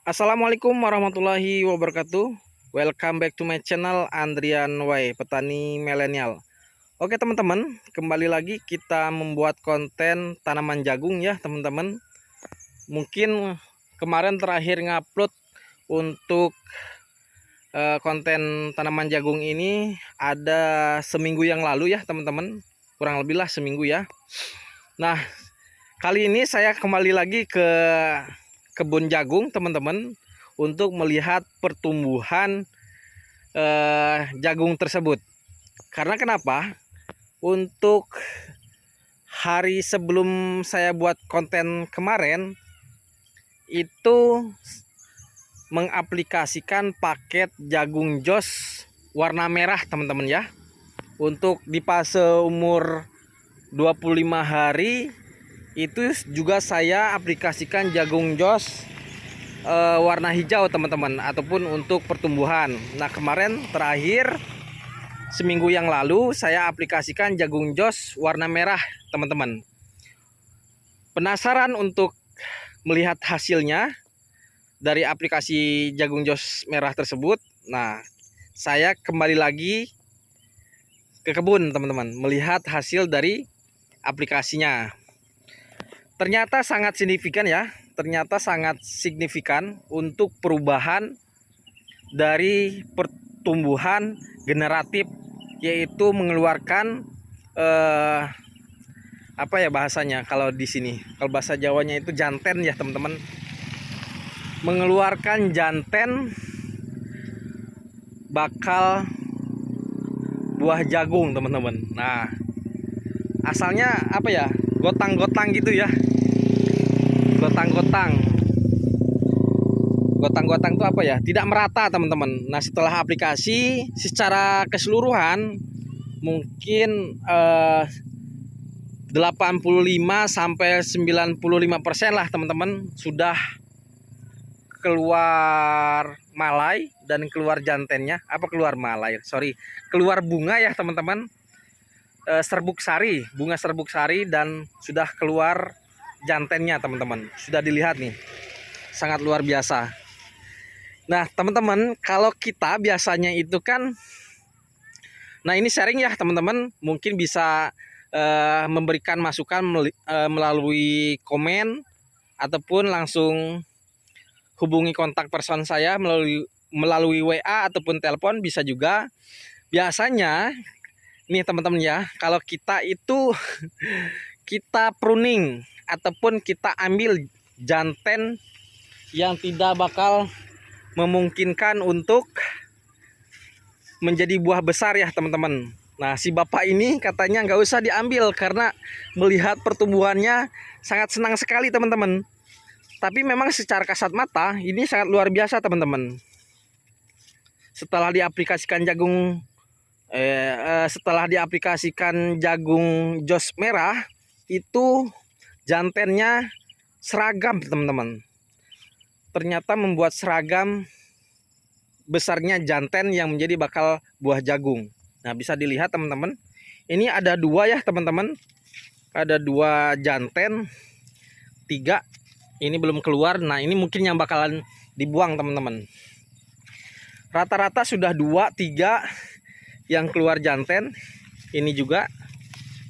Assalamualaikum warahmatullahi wabarakatuh. Welcome back to my channel Andrian Y, petani milenial. Oke teman-teman, kembali lagi kita membuat konten tanaman jagung ya teman-teman. Mungkin kemarin terakhir ngupload untuk konten tanaman jagung ini ada seminggu yang lalu ya teman-teman. Kurang lebih lah seminggu ya. Nah, kali ini saya kembali lagi ke kebun jagung teman-teman untuk melihat pertumbuhan jagung tersebut. Karena kenapa? Untuk hari sebelum saya buat konten kemarin itu mengaplikasikan paket jagung jos warna merah teman-teman ya. Untuk di fase umur 25 hari itu juga saya aplikasikan jagung jos warna hijau teman-teman, ataupun untuk pertumbuhan. Nah kemarin terakhir seminggu yang lalu saya aplikasikan jagung jos warna merah teman-teman. Penasaran untuk melihat hasilnya dari aplikasi jagung jos merah tersebut? Nah saya kembali lagi ke kebun teman-teman, melihat hasil dari aplikasinya. Ternyata sangat signifikan ya, ternyata sangat signifikan untuk perubahan dari pertumbuhan generatif, yaitu mengeluarkan apa ya bahasanya kalau di sini, kalau bahasa Jawanya itu janten ya teman-teman, mengeluarkan janten bakal buah jagung teman-teman. Nah asalnya apa ya, gotang-gotang gitu ya, gotang-gotang itu apa ya, tidak merata teman-teman. Nah setelah aplikasi secara keseluruhan mungkin 85 sampai 95% lah teman-teman sudah keluar malai dan keluar jantennya, keluar malai, keluar bunga ya teman-teman, serbuk sari, bunga serbuk sari, dan sudah keluar jantennya teman-teman. Sudah dilihat nih, sangat luar biasa. Nah teman-teman, kalau kita biasanya itu kan, nah ini sharing ya teman-teman, mungkin bisa memberikan masukan melalui komen ataupun langsung hubungi kontak person saya melalui WA ataupun telepon bisa juga. Biasanya nih teman-teman ya, kalau kita itu kita pruning ataupun kita ambil janten yang tidak bakal memungkinkan untuk menjadi buah besar ya teman-teman. Nah si bapak ini katanya nggak usah diambil karena melihat pertumbuhannya sangat senang sekali teman-teman. Tapi memang secara kasat mata ini sangat luar biasa teman-teman. Setelah diaplikasikan jagung jos merah itu jantennya seragam teman-teman. Ternyata membuat seragam besarnya janten yang menjadi bakal buah jagung. Nah bisa dilihat teman-teman, ini ada dua ya teman-teman, ada dua janten, tiga ini belum keluar. Nah ini mungkin yang bakalan dibuang teman-teman. Rata-rata sudah 2-3 yang keluar janten. Ini juga,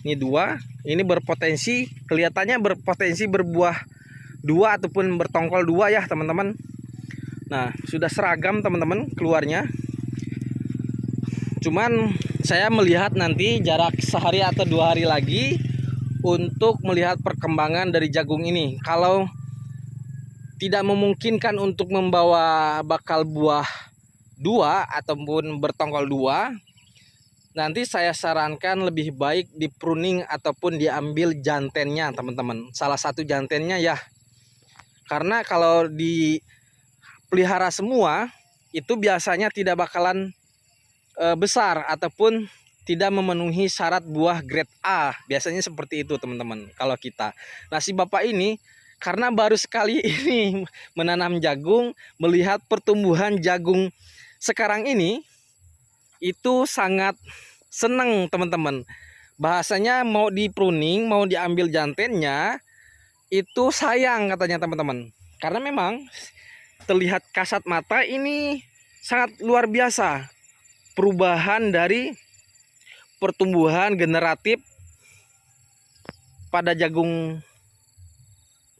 ini 2, ini berpotensi, kelihatannya berpotensi berbuah 2 ataupun bertongkol 2 ya teman-teman. Nah sudah seragam teman-teman keluarnya. Cuman saya melihat nanti jarak sehari atau 2 hari lagi untuk melihat perkembangan dari jagung ini. Kalau tidak memungkinkan untuk membawa bakal buah 2 ataupun bertongkol 2, nanti saya sarankan lebih baik di pruning ataupun diambil jantennya teman-teman, salah satu jantennya ya. Karena kalau dipelihara semua itu biasanya tidak bakalan besar ataupun tidak memenuhi syarat buah grade A. Biasanya seperti itu teman-teman kalau kita. Nah si bapak ini karena baru sekali ini menanam jagung, melihat pertumbuhan jagung sekarang ini itu sangat senang teman-teman. Bahasanya mau di pruning, mau diambil jantennya itu sayang katanya teman-teman. Karena memang terlihat kasat mata ini sangat luar biasa perubahan dari pertumbuhan generatif pada jagung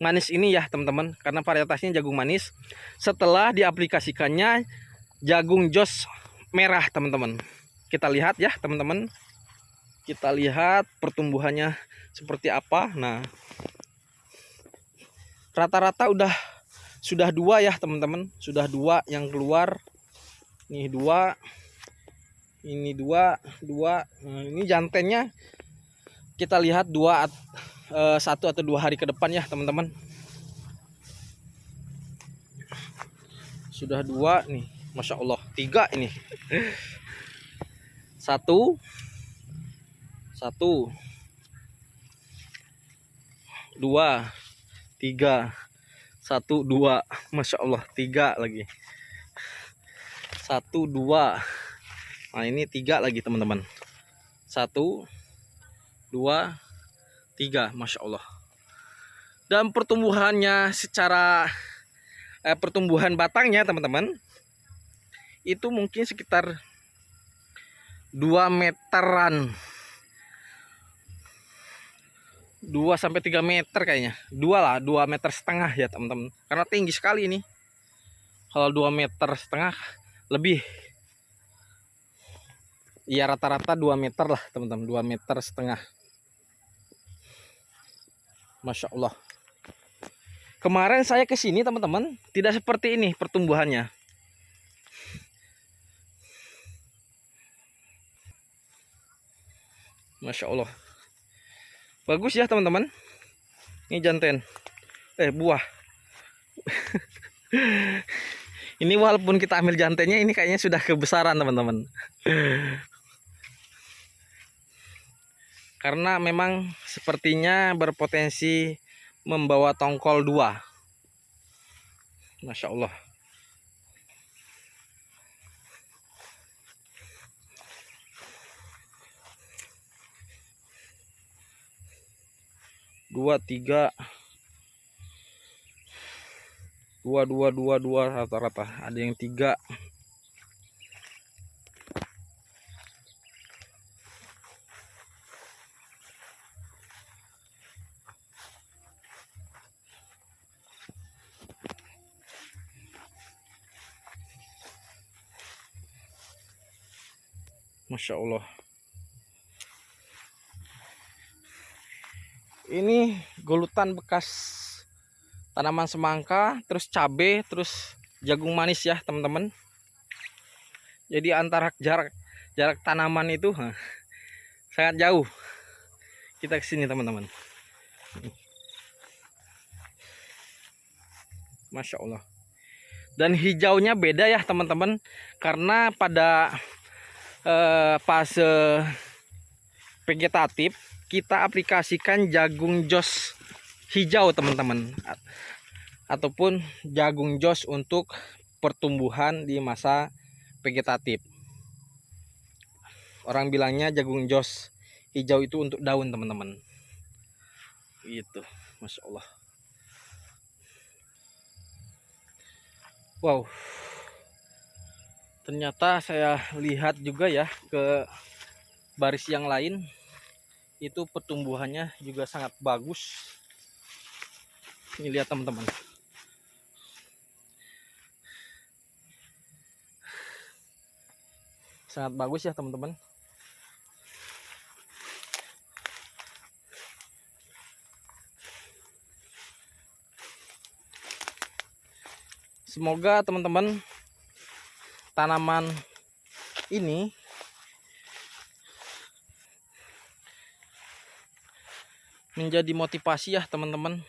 manis ini ya teman-teman, karena varietasnya jagung manis setelah diaplikasikannya jagung jos merah teman-teman. Kita lihat ya teman-teman, kita lihat pertumbuhannya seperti apa. Nah, rata-rata sudah 2 ya teman-teman, sudah 2 yang keluar. Nih 2, ini 2. Nah, ini jantannya kita lihat 1 atau 2 hari ke depan ya teman-teman. Sudah 2 nih, Masya Allah. 3 ini. 1, 2, 3, 1, 2, Masya Allah, 3 lagi. 1, 2. Nah ini 3 lagi teman-teman. 1, 2, 3, Masya Allah. Dan pertumbuhannya secara pertumbuhan batangnya teman-teman itu mungkin sekitar 2 meteran, 2 sampai 3 meter kayaknya. 2 meter setengah ya teman-teman, karena tinggi sekali ini. Kalau 2 meter setengah lebih, ya rata-rata 2 meter lah teman-teman, 2 meter setengah. Masya Allah. Kemarin saya ke sini teman-teman, tidak seperti ini pertumbuhannya. Masya Allah. Bagus ya teman-teman. Ini jantan. Buah. Ini walaupun kita ambil jantannya, ini kayaknya sudah kebesaran teman-teman. Karena memang sepertinya berpotensi membawa tongkol 2. Masya Allah. Dua, 3, 2 rata-rata. Ada yang 3. Masya Allah. Ini golutan bekas tanaman semangka, terus cabai, terus jagung manis ya teman-teman. Jadi antara jarak tanaman itu sangat jauh. Kita kesini teman-teman. Masya Allah. Dan hijaunya beda ya teman-teman, karena pada fase vegetatif kita aplikasikan jagung jos hijau teman-teman, ataupun jagung jos untuk pertumbuhan di masa vegetatif. Orang bilangnya jagung jos hijau itu untuk daun teman-teman. Gitu. Masya Allah. Wow. Ternyata saya lihat juga ya ke baris yang lain, itu pertumbuhannya juga sangat bagus. Ini lihat teman-teman. Sangat bagus ya teman-teman. Semoga teman-teman tanaman ini menjadi motivasi ya teman-teman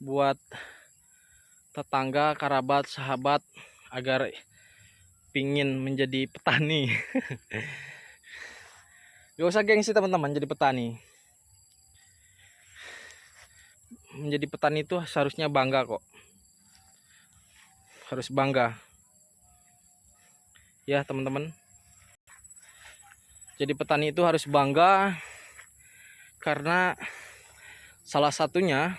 buat tetangga, kerabat, sahabat agar pingin menjadi petani. Gak usah gengsi teman-teman jadi petani. Menjadi petani itu seharusnya bangga kok. Harus bangga. Ya teman-teman. Jadi petani itu harus bangga, karena salah satunya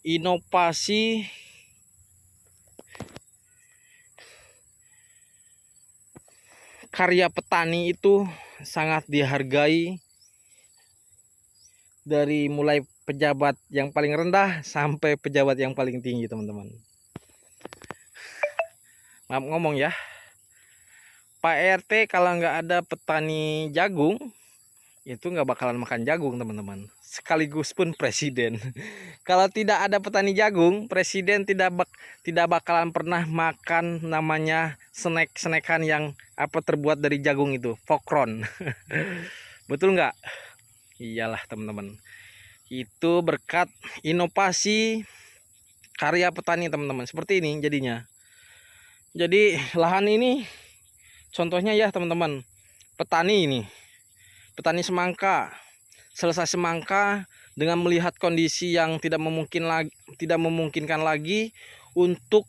inovasi karya petani itu sangat dihargai, dari mulai pejabat yang paling rendah sampai pejabat yang paling tinggi, teman-teman. Maaf ngomong ya, Pak RT kalau nggak ada petani jagung itu nggak bakalan makan jagung, teman-teman. Sekaligus pun presiden. Kalau tidak ada petani jagung, presiden tidak bakalan pernah makan namanya snack-snackan yang terbuat dari jagung itu, pokron. Betul nggak? Iyalah, teman-teman. Itu berkat inovasi karya petani, teman-teman. Seperti ini jadinya. Jadi lahan ini contohnya ya, teman-teman. Petani ini, petani semangka, selesai semangka dengan melihat kondisi yang tidak memungkinkan lagi untuk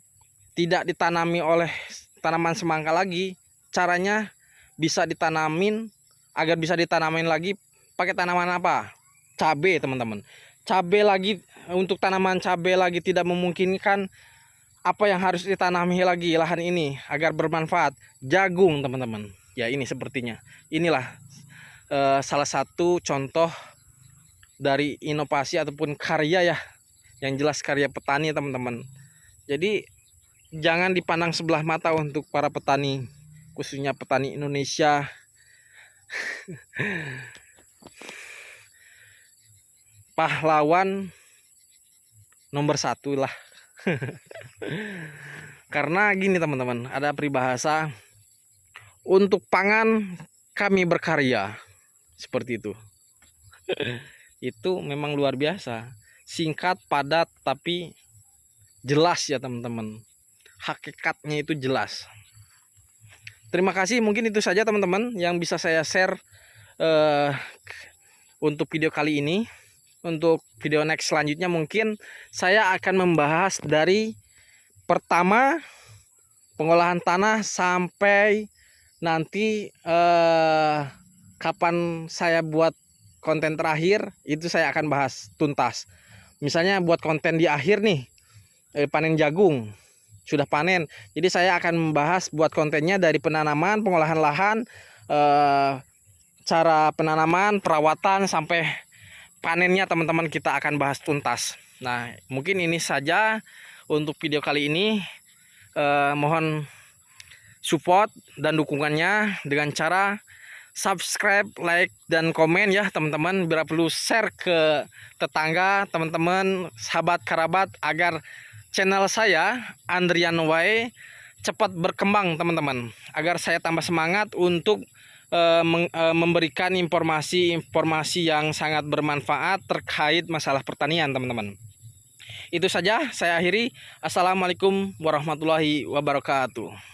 tidak ditanami oleh tanaman semangka lagi. Caranya bisa ditanamin, agar bisa ditanamin lagi pakai tanaman apa? Cabai, teman-teman. Cabai lagi, untuk tanaman cabai lagi tidak memungkinkan. Apa yang harus ditanami lagi lahan ini agar bermanfaat? Jagung, teman-teman. Ya, ini sepertinya. Inilah salah satu contoh dari inovasi ataupun karya ya, yang jelas karya petani, teman-teman. Jadi jangan dipandang sebelah mata untuk para petani, khususnya petani Indonesia. Pahlawan nomor 1 lah. Karena gini, teman-teman, ada peribahasa, untuk pangan kami berkarya, seperti itu. Itu memang luar biasa, singkat, padat, tapi jelas ya, teman-teman. Hakikatnya itu jelas. Terima kasih, mungkin itu saja, teman-teman, yang bisa saya share untuk video kali ini. Untuk video next selanjutnya mungkin saya akan membahas dari pertama pengolahan tanah sampai nanti kapan saya buat konten terakhir, itu saya akan bahas tuntas. Misalnya buat konten di akhir nih, panen jagung, sudah panen. Jadi saya akan membahas buat kontennya dari penanaman, pengolahan lahan, cara penanaman, perawatan, sampai panennya, teman-teman, kita akan bahas tuntas. Nah, mungkin ini saja untuk video kali ini. Mohon support dan dukungannya dengan cara subscribe, like, dan komen ya, teman-teman. Bila perlu share ke tetangga, teman-teman, sahabat, kerabat, agar channel saya Andrian Way cepat berkembang, teman-teman. Agar saya tambah semangat untuk memberikan informasi yang sangat bermanfaat terkait masalah pertanian, teman-teman. Itu saja, saya akhiri. Assalamualaikum warahmatullahi wabarakatuh.